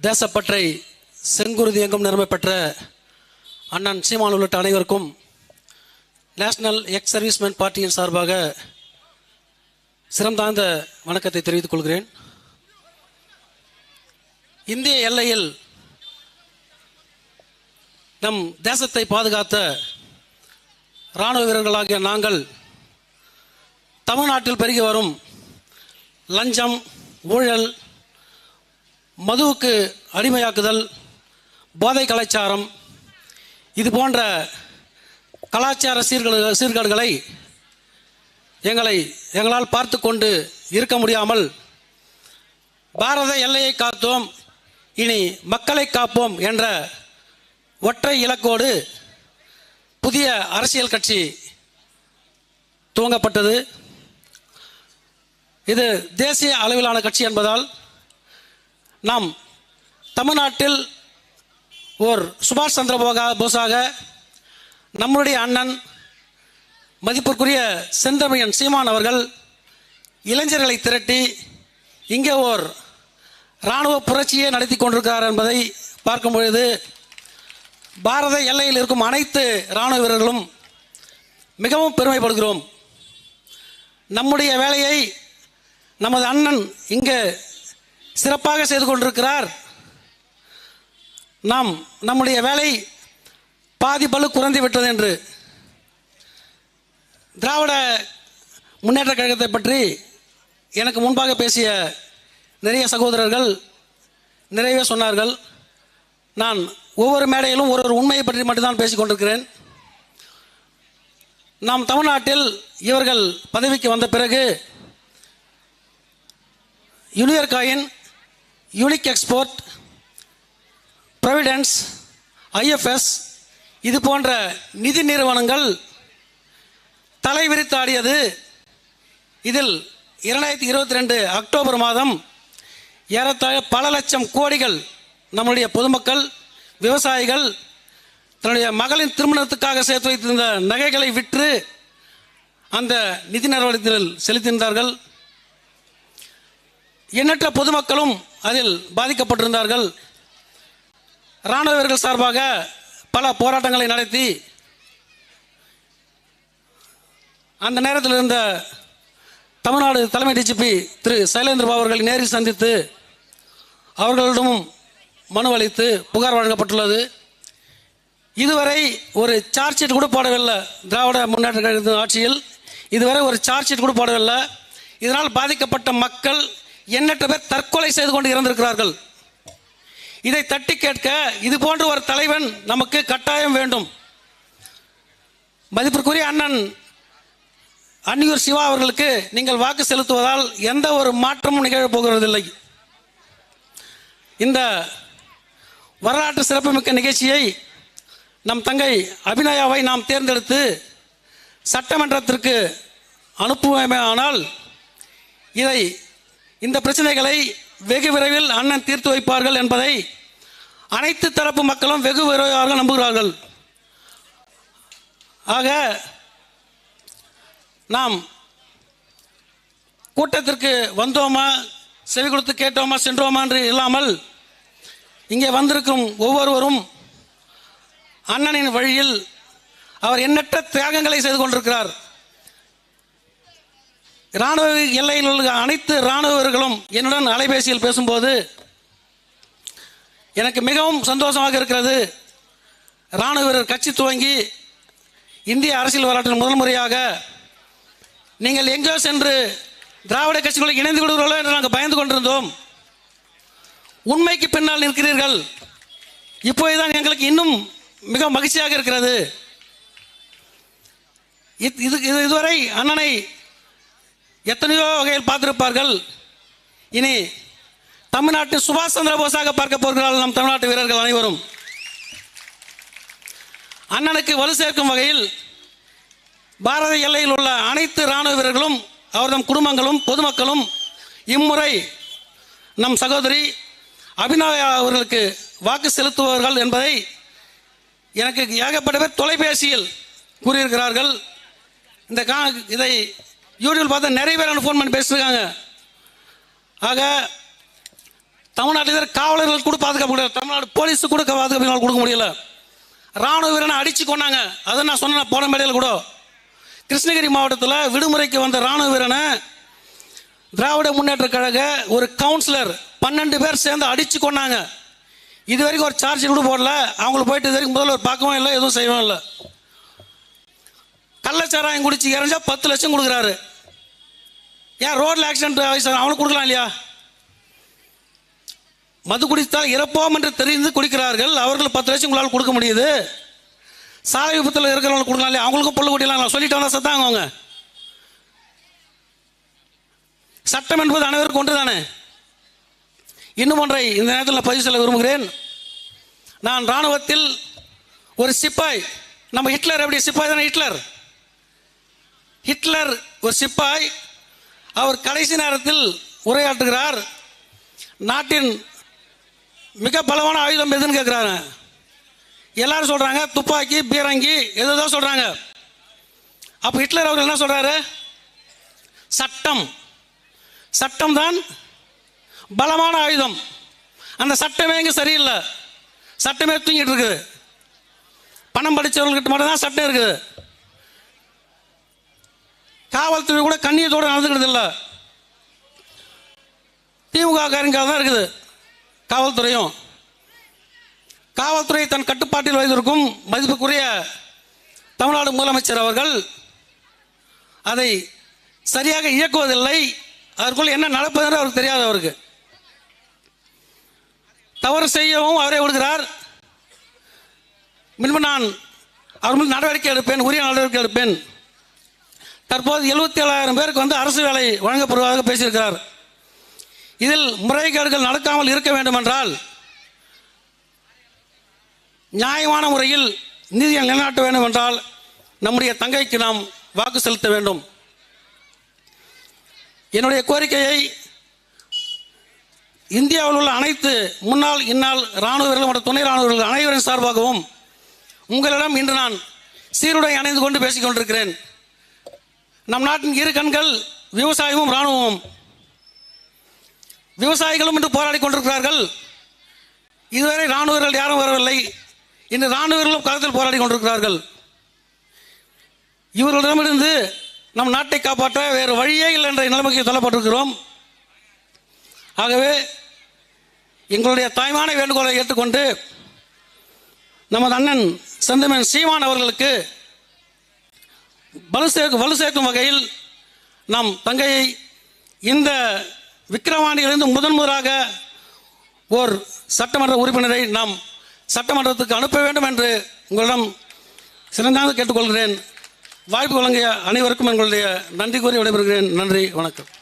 தேசப்பற்றை செங்குருதி எங்கும் நிலைமை பெற்ற அண்ணன் சீமான் உள்ளிட்ட அனைவருக்கும் நேஷனல் எக்ஸ் சர்வீஸ்மேன் பார்ட்டியின் சார்பாக சிறந்தாழ்ந்த வணக்கத்தை தெரிவித்துக் கொள்கிறேன். இந்திய எல்லையில் நம் தேசத்தை பாதுகாத்த இராணுவ வீரர்களாகிய நாங்கள் தமிழ்நாட்டில் பெருகி வரும் லஞ்சம், ஊழல், மதுவுக்கு அடிமையாக்குதல், போதை கலாச்சாரம், இது போன்ற கலாச்சார சீர்கேடுகளை எங்களால் பார்த்து கொண்டு இருக்க முடியாமல் பாரத எல்லையை காத்தோம், இனி மக்களை காப்போம் என்ற ஒற்றை இலக்கோடு புதிய அரசியல் கட்சி துவங்கப்பட்டது. இது தேசிய அளவிலான கட்சி என்பதால் நாம் தமிழ்நாட்டில் ஓர் சுபாஷ் சந்திர போஸாக நம்முடைய அண்ணன் மதிப்பிற்குரிய செந்தமிழன் சீமான் அவர்கள் இளைஞர்களை திரட்டி இங்கே ஓர் இராணுவ புரட்சியை நடத்தி கொண்டிருக்கிறார் என்பதை பார்க்கும் பொழுது பாரத எல்லையில் இருக்கும் அனைத்து இராணுவ வீரர்களும் மிகவும் பெருமைப்படுகிறோம். நம்முடைய வேலையை நமது அண்ணன் இங்கே சிறப்பாக செய்து கொண்டிருக்கிறார். நம்முடைய வேலை பாதி பளு குறைந்து விட்டது என்று திராவிட முன்னேற்ற கழகத்தை பற்றி எனக்கு முன்பாக பேசிய நிறைய சகோதரர்கள் நிறையவே சொன்னார்கள். நான் ஒவ்வொரு மேடையிலும் ஒரு உண்மையை பற்றி மட்டும்தான் பேசிக் கொண்டிருக்கிறேன். நாம் தமிழ்நாட்டில் இவர்கள் பதவிக்கு வந்த பிறகு யூனியர் coin, unique export, providence, IFS இது போன்ற நிதி நிறுவனங்கள் தலை விரித்தாடியது. இதில் 2022 அக்டோபர் மாதம் ஏறத்தாழ பல லட்சம் கோடிகள் நம்முடைய பொதுமக்கள், விவசாயிகள் தன்னுடைய மகளின் திருமணத்துக்காக சேர்த்து வைத்திருந்த நகைகளை விற்று அந்த நிதி நிறுவனத்தில் செலுத்தியிருந்தார்கள். எண்ணற்ற பொதுமக்களும் அதில் பாதிக்கப்பட்டிருந்தார்கள். இராணுவ வீரர்கள் சார்பாக பல போராட்டங்களை நடத்தி அந்த நேரத்தில் இருந்த தமிழ்நாடு தலைமை டிஜிபி திரு சைலேந்திர அவர்களை நேரில் சந்தித்து அவர்களிடமும் மனு அளித்து புகார் வழங்கப்பட்டுள்ளது. இதுவரை ஒரு சார்ஜ் ஷீட் கூட போடவில்லை. திராவிட முன்னேற்ற கழகத்தின் ஆட்சியில் இதுவரை ஒரு சார்ஜ் ஷீட் கூட போடவில்லை. இதனால் பாதிக்கப்பட்ட மக்கள் எண்ணற்ற பேர் தற்கொலை செய்து கொண்டு இறந்திருக்கிறார்கள். இதை தட்டி கேட்க இது போன்ற ஒரு தலைவன் நமக்கு கட்டாயம் வேண்டும். மதிப்பிற்குரிய அண்ணன் அன்னியூர் சிவா அவர்களுக்கு நீங்கள் வாக்கு செலுத்துவதால் எந்த ஒரு மாற்றமும் நிகழப் போகிறதில்லை. இந்த வரலாற்று சிறப்புமிக்க நிகழ்ச்சியை நம் தங்கை அபிநயாவை நாம் தேர்ந்தெடுத்து சட்டமன்றத்திற்கு அனுப்புவோமேயானால் இந்த பிரச்சனைகளை வெகு விரைவில் அண்ணன் தீர்த்து வைப்பார்கள் என்பதை அனைத்து தரப்பு மக்களும் வெகு விரைவாக நம்புகிறார்கள். ஆக நாம் கூட்டத்திற்கு வந்தோமா, செவி கொடுத்து கேட்டோமா, சென்றோமா என்று இல்லாமல் இங்கே வந்திருக்கும் ஒவ்வொருவரும் அண்ணனின் வழியில் அவர் எண்ணற்ற தியாகங்களை செய்து கொண்டிருக்கிறார். இராணுவ எல்லையில் உள்ள அனைத்து இராணுவர்களும் என்னுடன் அலைபேசியில் பேசும்போது எனக்கு மிகவும் சந்தோஷமாக இருக்கிறது. இராணுவ வீரர் கட்சி துவங்கி இந்திய அரசியல் வரலாற்றில் முதல் முறையாக நீங்கள் எங்கோ சென்று திராவிட கட்சிகளை இணைந்து கொள்கிறோம் என்று நாங்கள் பயந்து கொண்டிருந்தோம். உண்மைக்கு பின்னால் நிற்கிறீர்கள். இப்போதுதான் எங்களுக்கு இன்னும் மிக மகிழ்ச்சியாக இருக்கிறது. இதுவரை அண்ணனை எத்தனையோ வகையில் பார்த்திருப்பார்கள். இனி தமிழ்நாட்டில் சுபாஷ் சந்திர போஸாக பார்க்க போகிறார்கள் நம் தமிழ்நாட்டு வீரர்கள் அனைவரும். அண்ணனுக்கு வலு சேர்க்கும் வகையில் பாரத எல்லையில் உள்ள அனைத்து இராணுவ வீரர்களும் அவர்தம் குடும்பங்களும் பொதுமக்களும் இம்முறை நம் சகோதரி அபிநயா அவர்களுக்கு வாக்கு செலுத்துவார்கள் என்பதை எனக்கு ஏகப்பட்ட பேர் தொலைபேசியில் கூறியிருக்கிறார்கள். இதை யூடியூப் பார்த்து நிறைய பேர் ஃபோன் பண்ணி பேசியிருக்காங்க. ஆக தமிழ்நாட்டில் காவலர்கள் கூட பாதுகாப்பு முடியல, தமிழ்நாடு போலீஸு கூட பாதுகாப்பு கொடுக்க முடியல. ராணுவ வீரனை அடிச்சு கொண்டாங்க. அதை நான் சொன்னேன் போன மேடையில் கூட. கிருஷ்ணகிரி மாவட்டத்தில் விடுமுறைக்கு வந்த ராணுவ வீரனை திராவிட முன்னேற்ற கழக ஒரு கவுன்சிலர் 12 பேர் சேர்ந்து அடிச்சு கொண்டாங்க. இது வரைக்கும் ஒரு சார்ஜ் கூட போடல. அவங்களுக்கு போயிட்டு இது வரைக்கும் முதல்வர் பார்க்கவும் இல்லை, எதுவும் செய்யவும் இல்லை. கள்ளச்சாராயம் குடிச்சு இறஞ்சா 10 லட்சம் கொடுக்குறாரு. ஏன் ரோட்ல ஆக்சிடென்ட் அவனுக்கு கொடுக்கலாம் இல்லையா? மது குடித்தால் இறப்போம் என்று தெரிந்து குடிக்கிறார்கள், அவர்கள் 10 லட்சம் உங்களால் கொடுக்க முடியுது. சாலை விபத்தில் இருக்கிறவங்களுக்கு கொடுக்கலாம் இல்லையா? அவங்களுக்கும் பொண்ணு குட்டிலாம் சொல்லிட்டு வந்தா சத்தாங்க. அவங்க சட்டம் என்பது அனைவருக்கும் ஒன்று தானே. இன்னும் ஒன்றை இந்த நேரத்தில் பதிவு சொல்ல விரும்புகிறேன். நான் இராணுவத்தில் ஒரு சிப்பாய், நம்ம ஹிட்லர் எப்படி சிப்பாய் தானே, ஹிட்லர் ஒரு சிப்பாய். அவர் கடைசி நேரத்தில் உரையாற்றுகிறார். நாட்டின் மிக பலமான ஆயுதம் எதுன்னு கேட்குறாங்க. எல்லாரும் சொல்றாங்க துப்பாக்கி, பீரங்கி, ஏதோ சொல்றாங்க. அப்ப ஹிட்லர் அவர்கள் என்ன சொல்றாரு? சட்டம், சட்டம் தான் பலமான ஆயுதம். அந்த சட்டமே இங்கே சரியில்லை, சட்டமே தூங்கிட்டு இருக்குது. பணம் படித்தவர்கள்கிட்ட மட்டும் தான் சட்டம் இருக்குது. காவல்துறை கூட கண்ணியத்தோடு நடந்துக்கிறது இல்லை. திமுக காரங்க தான் இருக்குது காவல்துறையும். காவல்துறை தன் கட்டுப்பாட்டில் வைத்திருக்கும் மதிப்புக்குரிய தமிழ்நாடு முதலமைச்சர் அவர்கள் அதை சரியாக இயக்குவதில்லை. அதற்குள் என்ன நடப்பது என்று அவருக்கு தெரியாது. அவருக்கு தவறு செய்யவும் அவரே விடுகிறார். முன்பு நான் அவர் மீது நடவடிக்கை எடுப்பேன், உரிய நடவடிக்கை எடுப்பேன். தற்போது 77,000 பேருக்கு வந்து அரசு வேலை வழங்கப்படுவதாக பேசியிருக்கிறார். இதில் முறைகேடுகள் நடக்காமல் இருக்க வேண்டும் என்றால் நியாயமான முறையில் நீதியை நிலைநாட்ட வேண்டும் என்றால் நம்முடைய தங்கைக்கு நாம் வாக்கு செலுத்த வேண்டும். என்னுடைய கோரிக்கையை இந்தியாவில் உள்ள அனைத்து முன்னாள் இந்நாள் இராணுவ வீரர்கள் மற்றும் துணை இராணுவ வீரர்கள் அனைவரின் சார்பாகவும் உங்களிடம் இன்று நான் சீருடை அணிந்து கொண்டு பேசிக் கொண்டிருக்கிறேன். நம் நாட்டின் இரு கண்கள் விவசாயமும் இராணுவமும். விவசாயிகளும் இன்று போராடி கொண்டிருக்கிறார்கள். இதுவரை இராணுவர்கள் யாரும் வரவில்லை. இன்று இராணுவர்களும் களத்தில் போராடி கொண்டிருக்கிறார்கள். இவர்களிடமிருந்து நம் நாட்டை காப்பாற்ற வேறு வழியே இல்லை என்ற நிலைமைக்கு தள்ளப்பட்டிருக்கிறோம். ஆகவே எங்களுடைய தாய்மான வேண்டுகோளை ஏற்றுக்கொண்டு நமது அண்ணன் செந்தமிழ் சீமான் அவர்களுக்கு வலு சேர்க்கும் வகையில் நம் தங்கையை இந்த விக்கிரவாண்டியிலிருந்து முதன்முதலாக ஓர் சட்டமன்ற உறுப்பினரை நாம் சட்டமன்றத்துக்கு அனுப்ப வேண்டும் என்று உங்களிடம் சிறந்தாங்க கேட்டுக்கொள்கிறேன். வாய்ப்பு வழங்கிய அனைவருக்கும் எங்களுடைய நன்றி கூறி விடைபெறுகிறேன். நன்றி, வணக்கம்.